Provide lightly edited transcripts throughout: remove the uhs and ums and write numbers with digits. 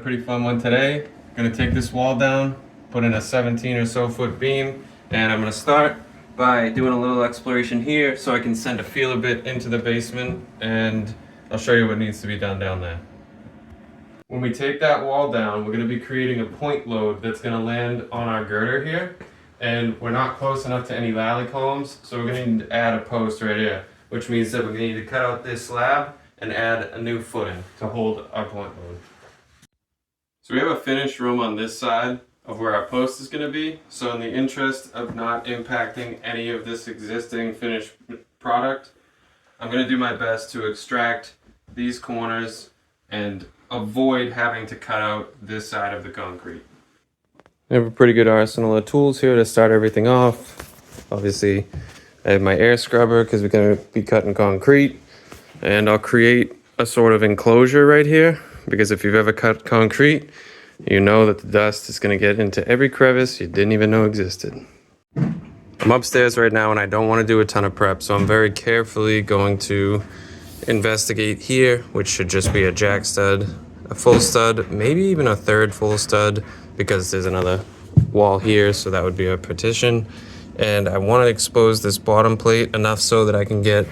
pretty fun one today. Gonna take this wall down, put in a 17 or so foot beam, and I'm gonna start by doing a little exploration here so I can send a feeler bit into the basement, and I'll show you what needs to be done down there. When we take that wall down, we're gonna be creating a point load that's gonna land on our girder here, and we're not close enough to any lally columns, so we're gonna need to add a post right here, which means that we're gonna need to cut out this slab and add a new footing to hold our point load. So we have a finished room on this side of where our post is going to be. So in the interest of not impacting any of this existing finished product, I'm going to do my best to extract these corners and avoid having to cut out this side of the concrete. I have a pretty good arsenal of tools here to start everything off. Obviously, I have my air scrubber because we're going to be cutting concrete. And I'll create a sort of enclosure right here, because if you've ever cut concrete, you know that the dust is going to get into every crevice you didn't even know existed. I'm upstairs right now and I don't want to do a ton of prep, so I'm very carefully going to investigate here, which should just be a jack stud, a full stud, maybe even a third full stud, because there's another wall here, so that would be a partition. And I want to expose this bottom plate enough so that I can get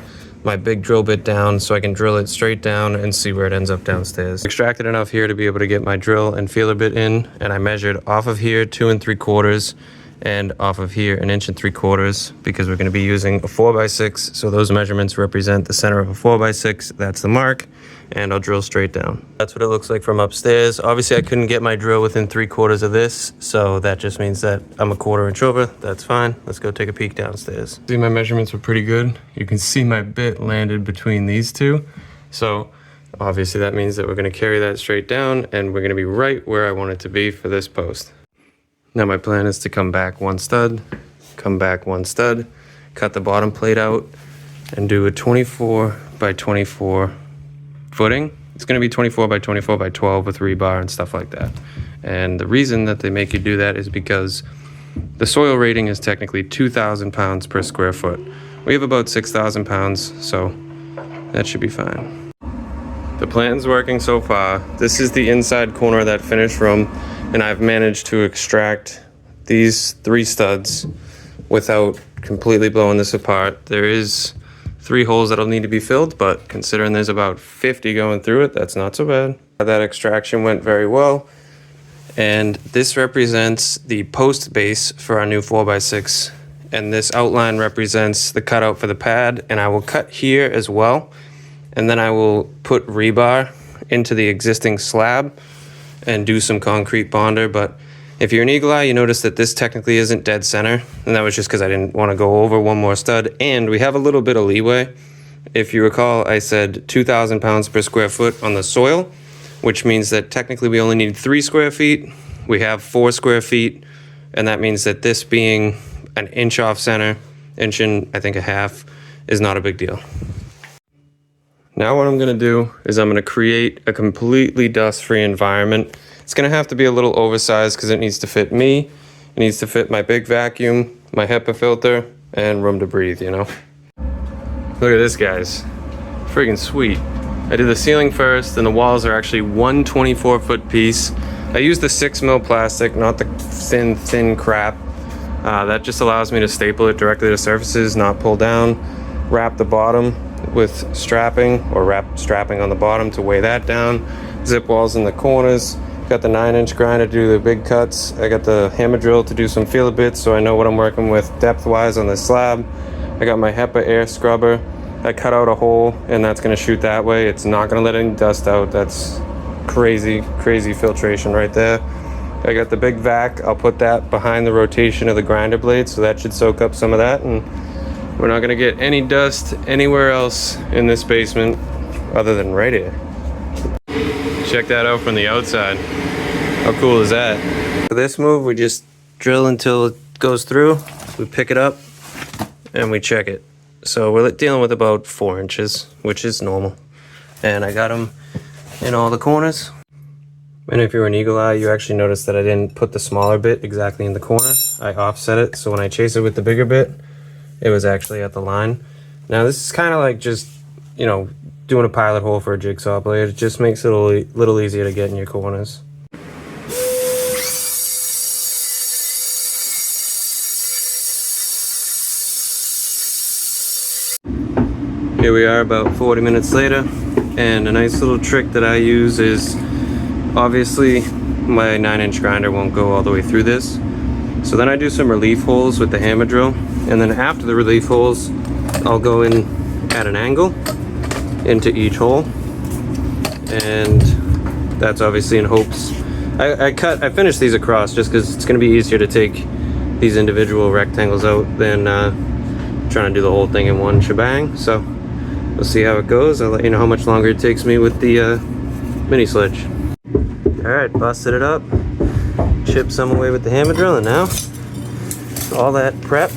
my big drill bit down so I can drill it straight down and see where it ends up downstairs. Extracted enough here to be able to get my drill and feeler bit in, and I measured off of here 2 3/4 and off of here 1 3/4 because we're going to be using a 4x6, so those measurements represent the center of a 4x6. That's the mark, and I'll drill straight down. That's what it looks like from upstairs. Obviously I couldn't get my drill within 3/4 of this, so that just means that I'm a 1/4 inch over. That's fine. Let's go take a peek downstairs. See, my measurements were pretty good. You can see my bit landed between these two, so obviously that means that we're going to carry that straight down, and we're going to be right where I want it to be for this post. Now my plan is to come back 1 stud, come back 1 stud, cut the bottom plate out, and do a 24 by 24 footing. It's going to be 24 by 24 by 12 with rebar and stuff like that. And the reason that they make you do that is because the soil rating is technically 2,000 pounds per square foot. We have about 6,000 pounds, so that should be fine. The plan's working so far. This is the inside corner of that finished room, and I've managed to extract these 3 studs without completely blowing this apart. There is 3 holes that'll need to be filled, but considering there's about 50 going through it, that's not so bad. That extraction went very well, and this represents the post base for our new 4x6, and this outline represents the cutout for the pad, and I will cut here as well, and then I will put rebar into the existing slab and do some concrete bonder. But if you're an eagle eye, you notice that this technically isn't dead center, and that was just because I didn't want to go over 1 more stud, and we have a little bit of leeway. If you recall, I said 2,000 pounds per square foot on the soil, which means that technically we only need 3 square feet. We have 4 square feet, and that means that this being an inch off center, inch and I think a half, is not a big deal. Now what I'm going to do is I'm going to create a completely dust-free environment. It's going to have to be a little oversized because it needs to fit me, it needs to fit my big vacuum, my HEPA filter, and room to breathe, you know? Look at this, guys. Friggin' sweet. I did the ceiling first, and the walls are actually 1 24-foot piece. I used the 6mm plastic, not the thin crap. That just allows me to staple it directly to surfaces, not pull down. Wrap the bottom with strapping, or wrap strapping on the bottom to weigh that down. Zip walls in the corners. Got the 9-inch grinder to do the big cuts. I got the hammer drill to do some feeler bits so I know what I'm working with depth-wise on this slab. I got my HEPA air scrubber. I cut out a hole, and that's going to shoot that way. It's not going to let any dust out. That's crazy filtration right there. I got the big vac. I'll put that behind the rotation of the grinder blade, so that should soak up some of that, and we're not going to get any dust anywhere else in this basement other than right here. Check that out from the outside. How cool is that? For this move, we just drill until it goes through. We pick it up and we check it. So we're dealing with about 4 inches, which is normal. And I got them in all the corners. And if you're an eagle eye, you actually notice that I didn't put the smaller bit exactly in the corner. I offset it, so when I chase it with the bigger bit, it was actually at the line. Now this is kind of like just, you know, doing a pilot hole for a jigsaw blade. It just makes it a little easier to get in your corners. Here we are about 40 minutes later, and a nice little trick that I use is, obviously my 9-inch grinder won't go all the way through this. So then I do some relief holes with the hammer drill, and then after the relief holes, I'll go in at an angle into each hole, and that's obviously in hopes. I finished these across just because it's going to be easier to take these individual rectangles out than trying to do the whole thing in one shebang. So we'll see how it goes. I'll let you know how much longer it takes me with the mini sledge. Alright, busted it up, chipped some away with the hammer drill, and now all that prep.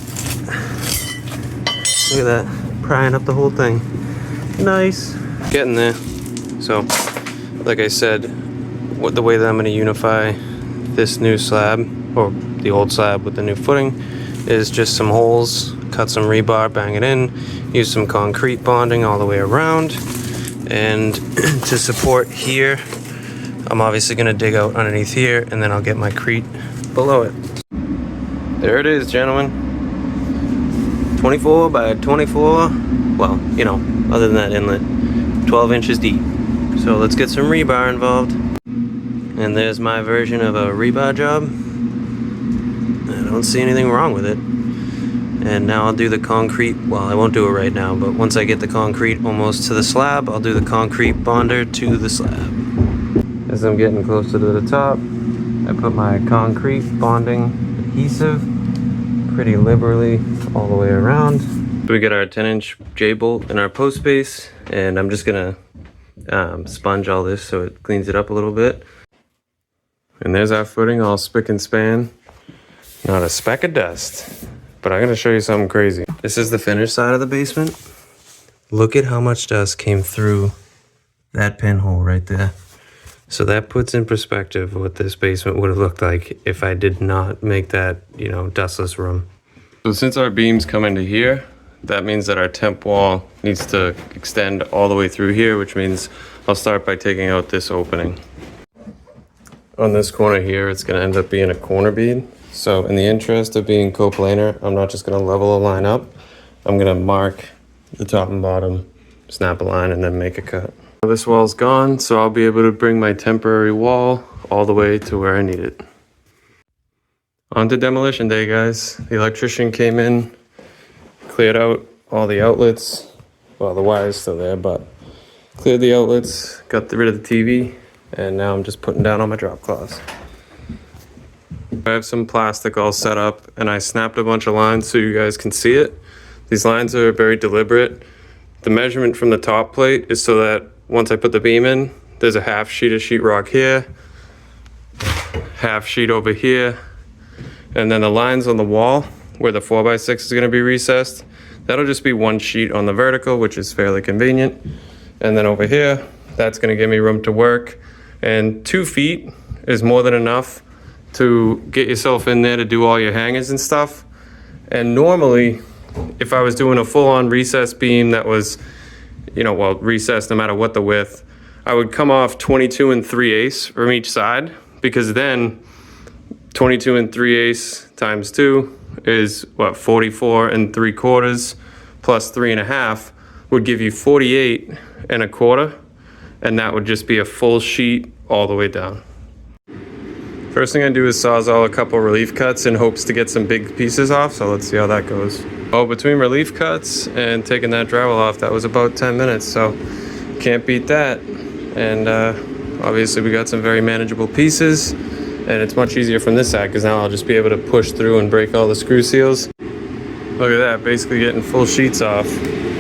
Look at that, prying up the whole thing. Nice. Getting there. So, like I said, the way that I'm going to unify this new slab, or the old slab with the new footing, is just some holes, cut some rebar, bang it in, use some concrete bonding all the way around, and to support here, I'm obviously going to dig out underneath here, and then I'll get my crete below it. There it is, gentlemen. 24 by 24, well, you know, other than that inlet, 12 inches deep. So let's get some rebar involved. And there's my version of a rebar job. I don't see anything wrong with it. And now I'll do the concrete, well, I won't do it right now, but once I get the concrete almost to the slab, I'll do the concrete bonder to the slab. As I'm getting closer to the top, I put my concrete bonding adhesive pretty liberally all the way around. We get our 10-inch J-bolt in our post base, and I'm just gonna sponge all this so it cleans it up a little bit. And there's our footing all spick and span. Not a speck of dust. But I'm gonna show you something crazy. This is the finished side of the basement. Look at how much dust came through that pinhole right there. So that puts in perspective what this basement would have looked like if I did not make that, you know, dustless room. So since our beams come into here, that means that our temp wall needs to extend all the way through here, which means I'll start by taking out this opening. On this corner here, it's gonna end up being a corner bead. So in the interest of being coplanar, I'm not just gonna level a line up. I'm gonna mark the top and bottom, snap a line, and then make a cut. This wall's gone, so I'll be able to bring my temporary wall all the way to where I need it. On to demolition day, guys. The electrician came in, cleared out all the outlets. Well, the wire's still there, but cleared the outlets, got rid of the TV, and now I'm just putting down all my drop cloths. I have some plastic all set up, and I snapped a bunch of lines so you guys can see it. These lines are very deliberate. The measurement from the top plate is so that once I put the beam in, there's a half sheet of sheetrock here, half sheet over here, and then the lines on the wall where the 4x6 is going to be recessed, that'll just be one sheet on the vertical, which is fairly convenient. And then over here, that's going to give me room to work. And 2 feet is more than enough to get yourself in there to do all your hangers and stuff. And normally, if I was doing a full-on recessed beam that was, you know, well, recessed no matter what the width, I would come off 22 3/8 from each side, because then 22 3/8 times 2 is what, 44 3/4 plus 3.5 would give you 48 1/4, and that would just be a full sheet all the way down. First thing I do is sawzall a couple relief cuts in hopes to get some big pieces off, so let's see how that goes. Oh, between relief cuts and taking that drywall off, that was about 10 minutes, so can't beat that. And obviously we got some very manageable pieces, and it's much easier from this side because now I'll just be able to push through and break all the screw seals. Look at that, basically getting full sheets off.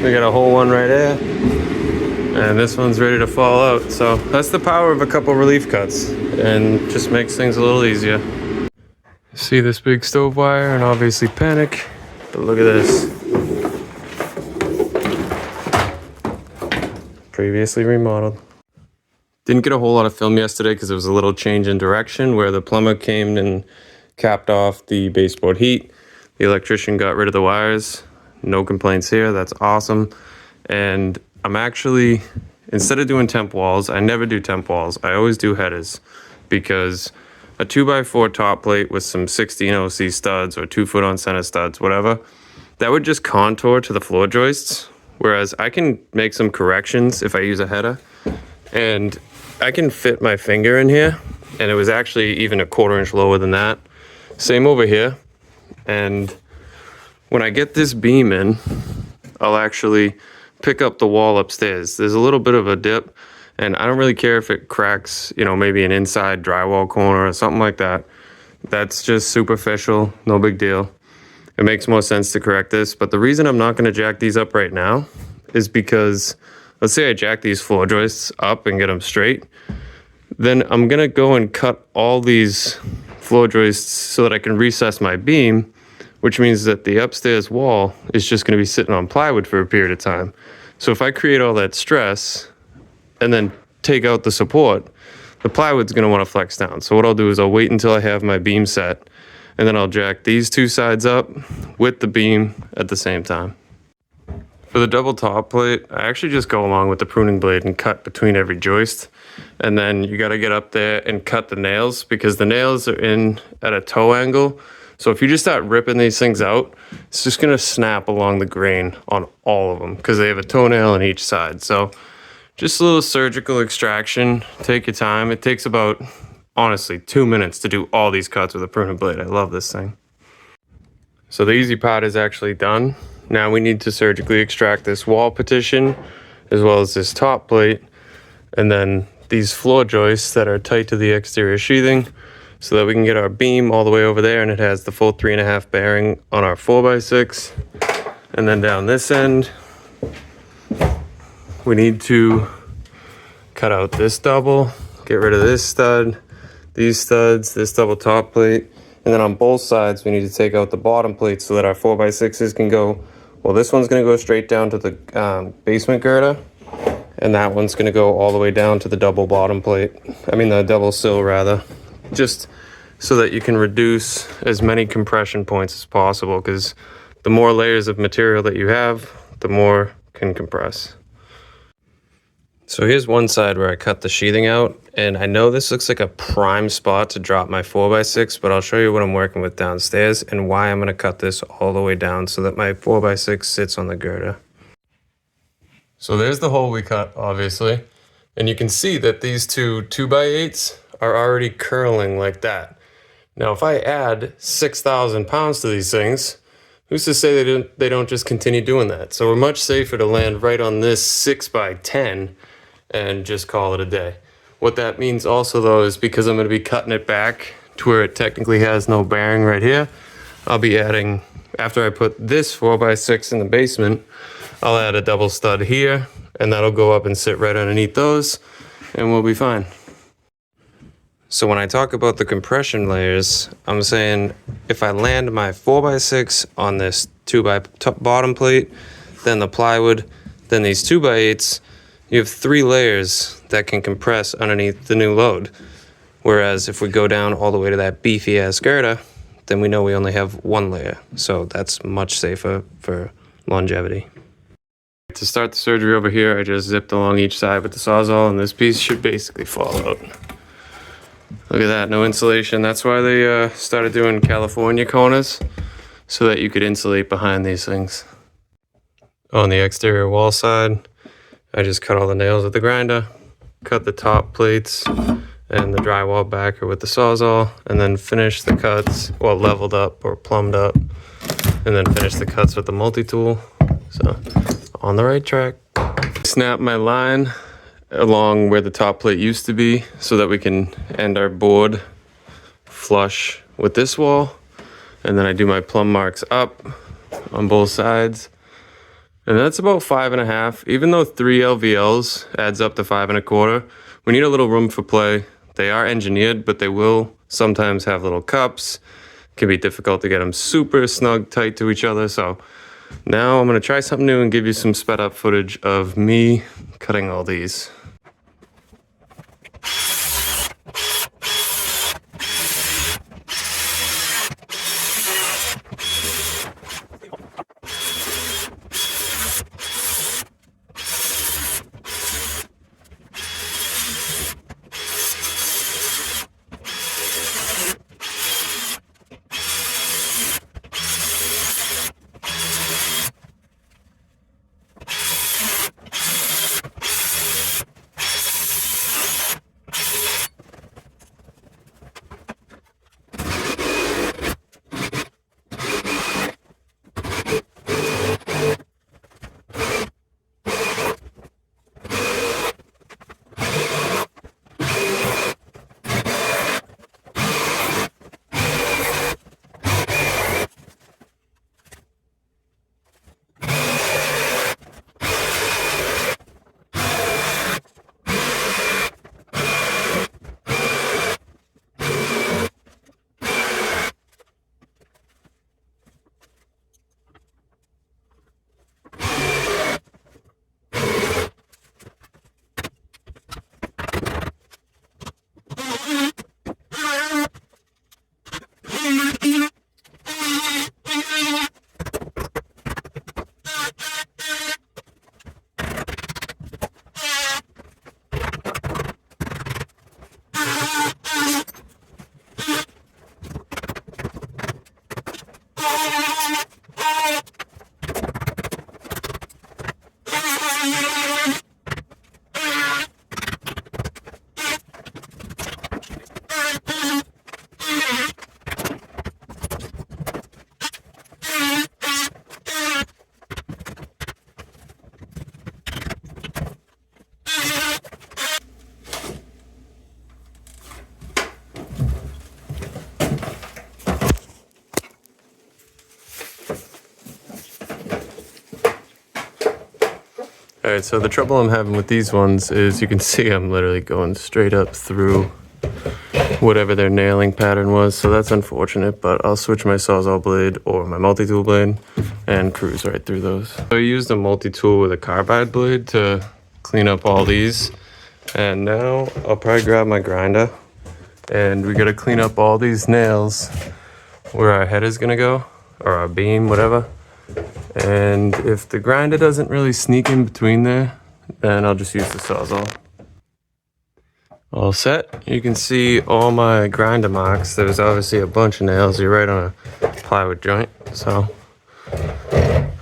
We got a whole one right there, and this one's ready to fall out. So that's the power of a couple relief cuts, and just makes things a little easier. See this big stove wire and obviously panic, but look at this. Previously remodeled. Didn't get a whole lot of film yesterday because there was a little change in direction where the plumber came and capped off the baseboard heat. The electrician got rid of the wires. No complaints here, that's awesome. And I'm actually, instead of doing temp walls, I never do temp walls. I always do headers, because a 2x4 top plate with some 16 OC studs or 2 foot on center studs, whatever, that would just contour to the floor joists, Whereas I can make some corrections if I use a header, and I can fit my finger in here, and it was actually even a 1/4 inch lower than that. Same over here. And when I get this beam in, I'll actually pick up the wall upstairs. There's a little bit of a dip, and I don't really care if it cracks, you know, maybe an inside drywall corner or something like that. That's just superficial, no big deal. It makes more sense to correct this, but the reason I'm not gonna jack these up right now is because, let's say I jack these floor joists up and get them straight, then I'm gonna go and cut all these floor joists so that I can recess my beam, which means that the upstairs wall is just gonna be sitting on plywood for a period of time. So if I create all that stress and then take out the support, the plywood's gonna wanna flex down. So what I'll do is I'll wait until I have my beam set, and then I'll jack these two sides up with the beam at the same time. For the double top plate, I actually just go along with the pruning blade and cut between every joist. And then you gotta get up there and cut the nails, because the nails are in at a toe angle. So if you just start ripping these things out, it's just gonna snap along the grain on all of them because they have a toenail on each side. So just a little surgical extraction, take your time. It takes about, honestly, 2 minutes to do all these cuts with a pruning blade. I love this thing. So the easy part is actually done. Now we need to surgically extract this wall partition as well as this top plate, and then these floor joists that are tight to the exterior sheathing so that we can get our beam all the way over there, and it has the full 3.5 bearing on our 4x6. And then down this end, we need to cut out this double, get rid of this stud, these studs, this double top plate, and then on both sides we need to take out the bottom plate so that our 4x6s can go, well, this one's going to go straight down to the basement girder, and that one's going to go all the way down to the double bottom plate, the double sill rather, just so that you can reduce as many compression points as possible, because the more layers of material that you have, the more can compress. So here's one side where I cut the sheathing out, and I know this looks like a prime spot to drop my 4x6, but I'll show you what I'm working with downstairs and why I'm going to cut this all the way down so that my 4x6 sits on the girder. So there's the hole we cut, obviously, and you can see that these two 2x8s are already curling like that. Now if I add 6,000 pounds to these things, who's to say they don't just continue doing that? So we're much safer to land right on this 6x10 and just call it a day. What that means also though is, because I'm going to be cutting it back to where it technically has no bearing right here, I'll be adding, after I put this 4x6 in the basement, I'll add a double stud here, and that'll go up and sit right underneath those, and we'll be fine. So when I talk about the compression layers, I'm saying if I land my 4x6 on this 2x bottom plate, then the plywood, then these 2x8s, you have 3 layers that can compress underneath the new load. Whereas if we go down all the way to that beefy ass girder, then we know we only have 1 layer. So that's much safer for longevity. To start the surgery over here, I just zipped along each side with the Sawzall, and this piece should basically fall out. Look at that, no insulation. That's why they started doing California corners, so that you could insulate behind these things. On the exterior wall side, I just cut all the nails with the grinder, cut the top plates and the drywall backer with the Sawzall, and then finish the cuts, well, leveled up or plumbed up, and then finish the cuts with the multi-tool. So, on the right track. Snap my line along where the top plate used to be so that we can end our board flush with this wall, and then I do my plumb marks up on both sides, and that's about 5.5. Even though 3 LVLs adds up to 5.25, we need a little room for play. They are engineered, but they will sometimes have little cups. It can be difficult to get them super snug tight to each other. So now I'm gonna try something new and give you some sped up footage of me cutting all these. All right, so the trouble I'm having with these ones is you can see I'm literally going straight up through whatever their nailing pattern was, so that's unfortunate, but I'll switch my Sawzall blade or my multi-tool blade and cruise right through those. So I used a multi-tool with a carbide blade to clean up all these, and now I'll probably grab my grinder, and we gotta clean up all these nails where our head is gonna go, or our beam, whatever. And if the grinder doesn't really sneak in between there, then I'll just use the Sawzall. All set. You can see all my grinder marks. There's obviously a bunch of nails. You're right on a plywood joint. So,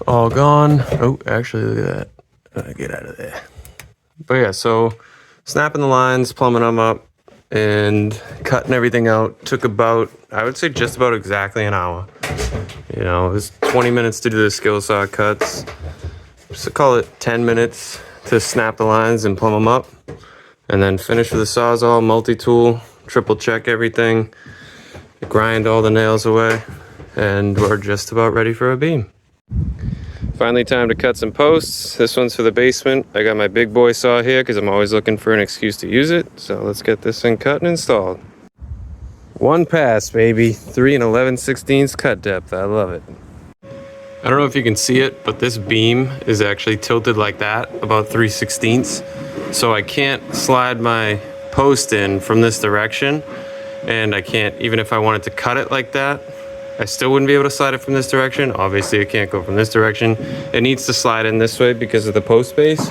all gone. Oh, actually, look at that. Get out of there. But yeah, so snapping the lines, plumbing them up, and cutting everything out took about, I would say just about exactly an hour. You know, it was 20 minutes to do the skill saw cuts. So call it 10 minutes to snap the lines and plumb them up. And then finish with the Sawzall, multi-tool, triple check everything, grind all the nails away, and we're just about ready for a beam. Finally time to cut some posts. This one's for the basement. I got my big boy saw here because I'm always looking for an excuse to use it. So let's get this thing cut and installed. One pass, baby. 3 11/16 cut depth. I love it. I don't know if you can see it, but this beam is actually tilted like that, about 3/16. So I can't slide my post in from this direction, and I can't, even if I wanted to cut it like that, I still wouldn't be able to slide it from this direction. Obviously it can't go from this direction. It needs to slide in this way because of the post base.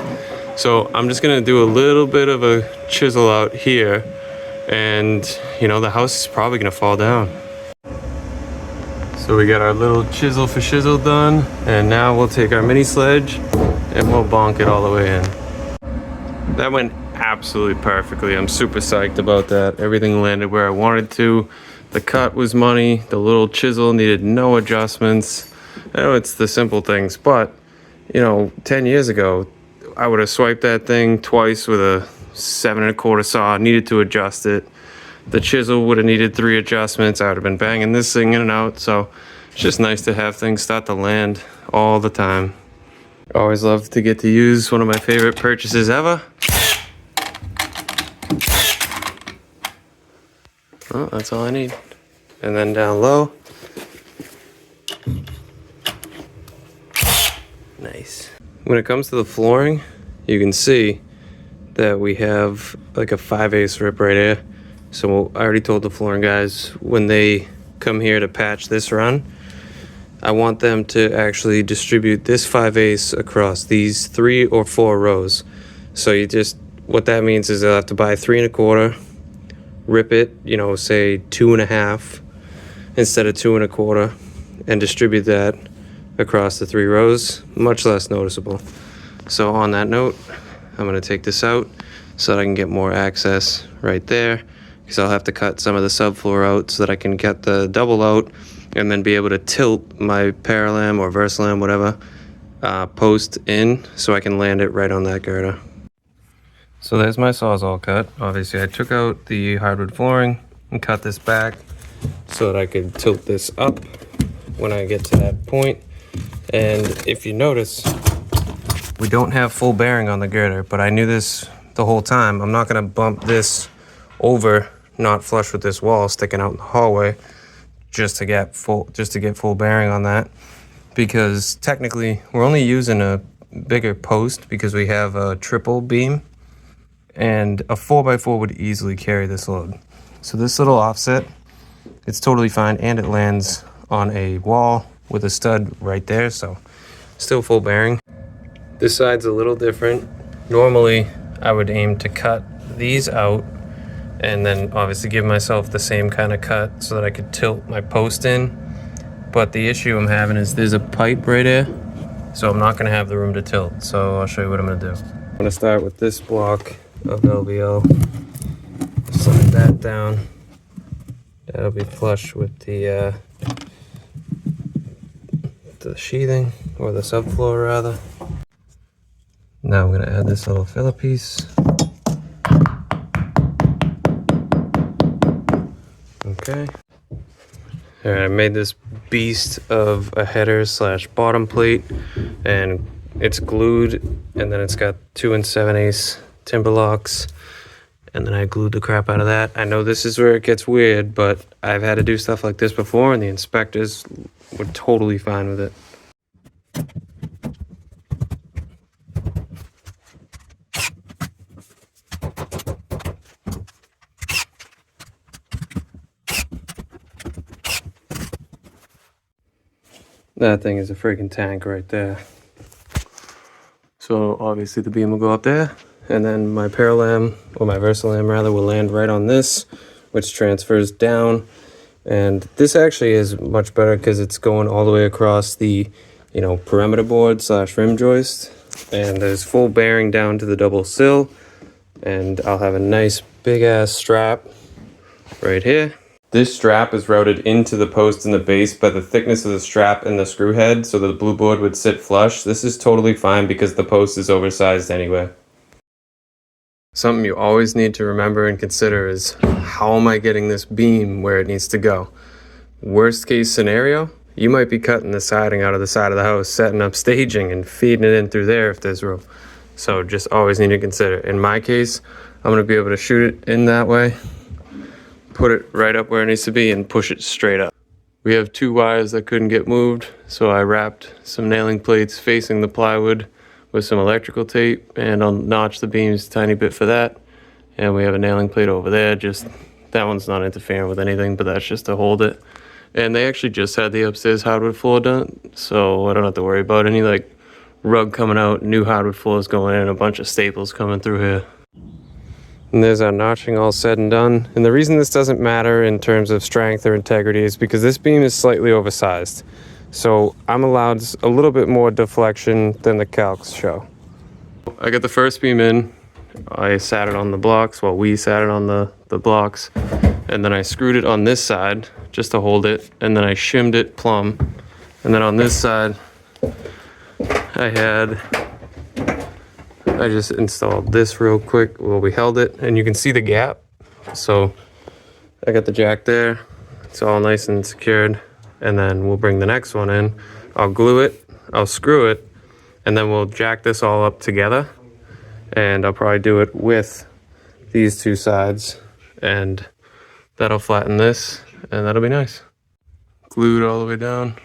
So I'm just gonna do a little bit of a chisel out here, and you know, the house is probably gonna fall down. So we got our little chisel for shizzle done, and now we'll take our mini sledge and we'll bonk it all the way in. That went absolutely perfectly. I'm super psyched about that. Everything landed where I wanted to. The cut was money. The little chisel needed no adjustments. I know it's the simple things, but you know, 10 years ago, I would have swiped that thing twice with a 7 1/4 saw, needed to adjust it. The chisel would have needed 3 adjustments. I would have been banging this thing in and out. So it's just nice to have things start to land all the time. Always love to get to use one of my favorite purchases ever. Oh, that's all I need. And then down low. Nice. When it comes to the flooring, you can see that we have like a 5/8 rip right here. So I already told the flooring guys when they come here to patch this run, I want them to actually distribute this 5/8 across these 3 or 4 rows. So you just, what that means is they'll have to buy 3 1/4, rip it, you know, say 2 1/2 instead of 2 1/4, and distribute that across the 3 rows, much less noticeable. So on that note, I'm gonna take this out so that I can get more access right there, because I'll have to cut some of the subfloor out so that I can get the double out and then be able to tilt my Paralam or Versalam, whatever, post in so I can land it right on that girder. So there's my Sawzall cut. Obviously I took out the hardwood flooring and cut this back so that I could tilt this up when I get to that point. And if you notice, we don't have full bearing on the girder, but I knew this the whole time. I'm not gonna bump this over, not flush with this wall sticking out in the hallway, just to get full bearing on that, because technically we're only using a bigger post because we have a triple beam, and a 4x4 would easily carry this load. So this little offset, it's totally fine, and it lands on a wall with a stud right there, so still full bearing. This side's a little different. Normally I would aim to cut these out and then obviously give myself the same kind of cut so that I could tilt my post in. But the issue I'm having is there's a pipe right there, so I'm not gonna have the room to tilt. So I'll show you what I'm gonna do. I'm gonna start with this block of LVL, slide that down. That'll be flush with the sheathing, or the subfloor rather. Now I'm gonna add this little filler piece. Okay. All right, I made this beast of a header slash bottom plate and it's glued, and then it's got 2 7/8 timber locks, and then I glued the crap out of that. I know this is where it gets weird, but I've had to do stuff like this before, and the inspectors were totally fine with it. That thing is a freaking tank right there. So obviously the beam will go up there, and then my Paralam, or my Versalam rather, will land right on this, which transfers down. And this actually is much better because it's going all the way across the, you know, perimeter board / rim joist. And there's full bearing down to the double sill. And I'll have a nice big ass strap right here. This strap is routed into the post in the base by the thickness of the strap and the screw head, so the blue board would sit flush. This is totally fine because the post is oversized anyway. Something you always need to remember and consider is, how am I getting this beam where it needs to go? Worst case scenario, you might be cutting the siding out of the side of the house, setting up staging and feeding it in through there if there's room. So just always need to consider. In my case, I'm going to be able to shoot it in that way, put it right up where it needs to be, and push it straight up. We have 2 wires that couldn't get moved, so I wrapped some nailing plates facing the plywood with some electrical tape, and I'll notch the beams a tiny bit for that. And we have a nailing plate over there, just that one's not interfering with anything, but that's just to hold it. And they actually just had the upstairs hardwood floor done, so I don't have to worry about any like rug coming out, new hardwood floors going in, a bunch of staples coming through here. And there's our notching all said and done. And the reason this doesn't matter in terms of strength or integrity is because this beam is slightly oversized. So I'm allowed a little bit more deflection than the calcs show. I got the first beam in. I sat it on the blocks, well, we sat it on the blocks. And then I screwed it on this side just to hold it. And then I shimmed it plumb. And then on this side, I just installed this real quick while we held it, and you can see the gap. So I got the jack there. It's all nice and secured. And then we'll bring the next one in. I'll glue it, I'll screw it, and then we'll jack this all up together. And I'll probably do it with these 2 sides, and that'll flatten this, and that'll be nice. Glued all the way down.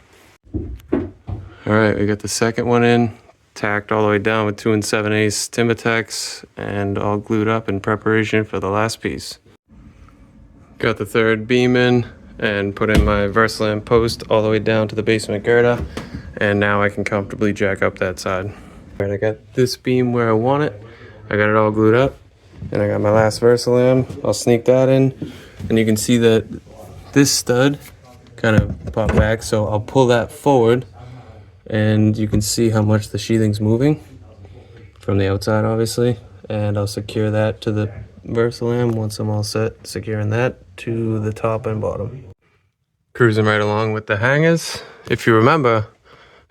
All right, we got the second one in, tacked all the way down with 2 7/8 timber tacks, and all glued up in preparation for the last piece. Got the third beam in and put in my Versalam post all the way down to the basement girder, and now I can comfortably jack up that side. All right, I got this beam where I want it. I got it all glued up, and I got my last Versalam. I'll sneak that in, and you can see that this stud kind of popped back, so I'll pull that forward, and you can see how much the sheathing's moving from the outside, obviously. And I'll secure that to the Versalam once I'm all set, securing that to the top and bottom. Cruising right along with the hangers. If you remember,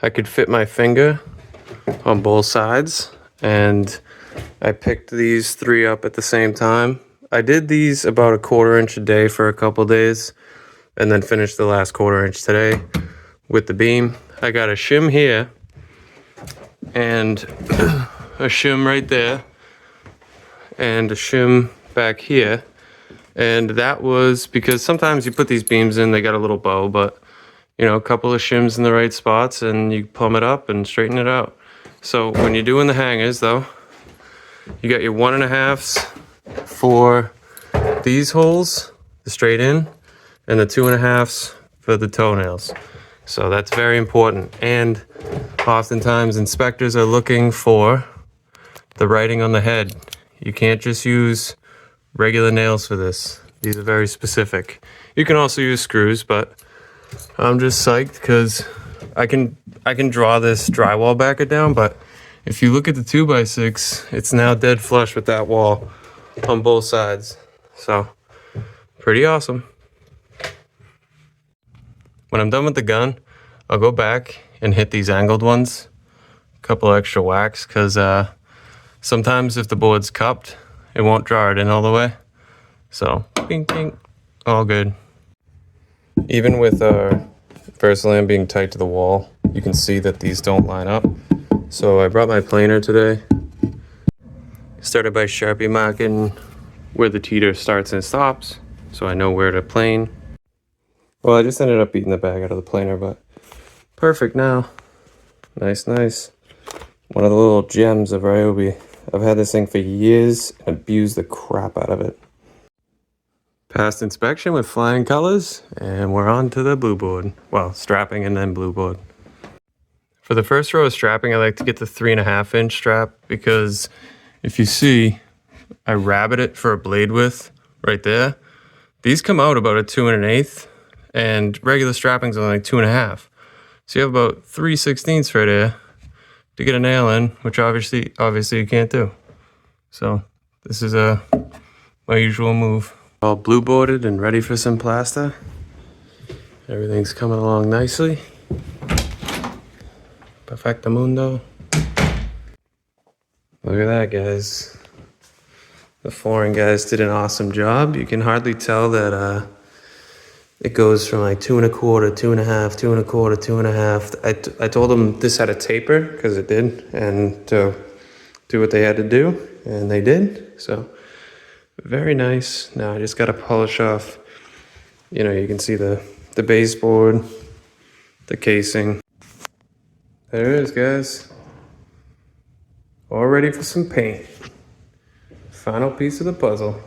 I could fit my finger on both sides, and I picked these 3 up at the same time. I did these about a 1/4 inch a day for a couple days, and then finished the last 1/4 inch today with the beam. I got a shim here and a shim right there and a shim back here. And that was because sometimes you put these beams in, they got a little bow, but you know, a couple of shims in the right spots and you plumb it up and straighten it out. So when you're doing the hangers though, you got your 1.5s for these holes, the straight in, and the 2.5s for the toenails. So that's very important. And oftentimes inspectors are looking for the writing on the head. You can't just use regular nails for this. These are very specific. You can also use screws, but I'm just psyched because I can draw this drywall backer down, but if you look at the 2x6, it's now dead flush with that wall on both sides. So pretty awesome. When I'm done with the gun, I'll go back and hit these angled ones, a couple extra whacks, because sometimes if the board's cupped, it won't draw it in all the way. So, bing, bing, all good. Even with our Versalam being tight to the wall, you can see that these don't line up. So I brought my planer today. Started by Sharpie marking where the teeter starts and stops, so I know where to plane. Well, I just ended up beating the bag out of the planer, but perfect now. Nice, nice. One of the little gems of Ryobi. I've had this thing for years and abused the crap out of it. Passed inspection with flying colors, and we're on to the blue board. Well, strapping and then blue board. For the first row of strapping, I like to get the 3.5 inch strap because if you see, I rabbit it for a blade width right there. These come out about a 2 1/8, and regular strapping's only like 2.5. So you have about 3/16 right there to get a nail in, which obviously you can't do. So this is my usual move. All blue boarded and ready for some plaster. Everything's coming along nicely. Perfectamundo. Look at that, guys. The flooring guys did an awesome job. You can hardly tell that it goes from like 2 1/4, 2.5, 2 1/4, 2.5. I told them this had a taper because it did, and to do what they had to do, and they did. So very nice. Now I just got to polish off. You know, you can see the baseboard, the casing. There it is, guys. All ready for some paint. Final piece of the puzzle.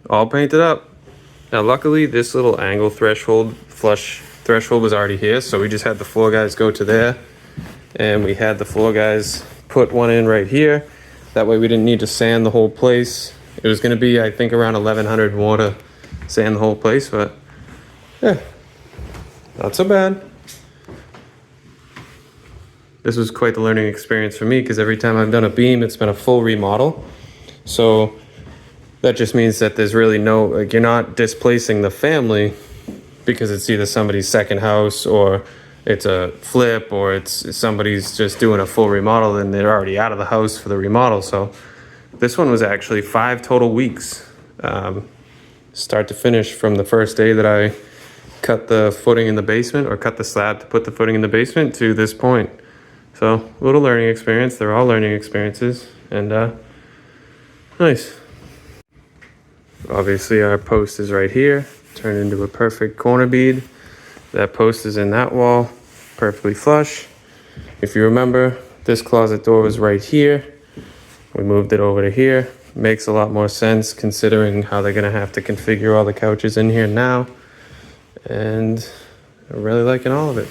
All painted up. Now luckily this little angle flush threshold was already here, so we just had the floor guys go to there, and we had the floor guys put one in right here. That way we didn't need to sand the whole place. It was gonna be, I think, around 1100 more to sand the whole place, but yeah, not so bad. This was quite the learning experience for me because every time I've done a beam, it's been a full remodel. So that just means that there's really no, like, you're not displacing the family because it's either somebody's second house or it's a flip or it's somebody's just doing a full remodel and they're already out of the house for the remodel. So this one was actually 5 total weeks, start to finish, from the first day that I cut the footing in the basement or cut the slab to put the footing in the basement to this point. So a little learning experience. They're all learning experiences, and nice. Obviously our post is right here, turned into a perfect corner bead. That post is in that wall, perfectly flush. If you remember, this closet door was right here. We moved it over to here. Makes a lot more sense considering how they're gonna have to configure all the couches in here now. And I'm really liking all of it.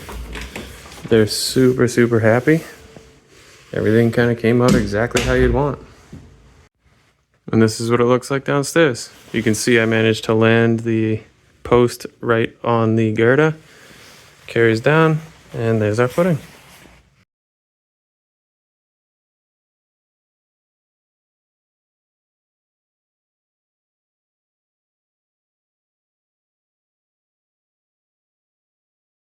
They're super, super happy. Everything kind of came out exactly how you'd want. And this is what it looks like downstairs. You can see I managed to land the post right on the girder. Carries down, and there's our footing.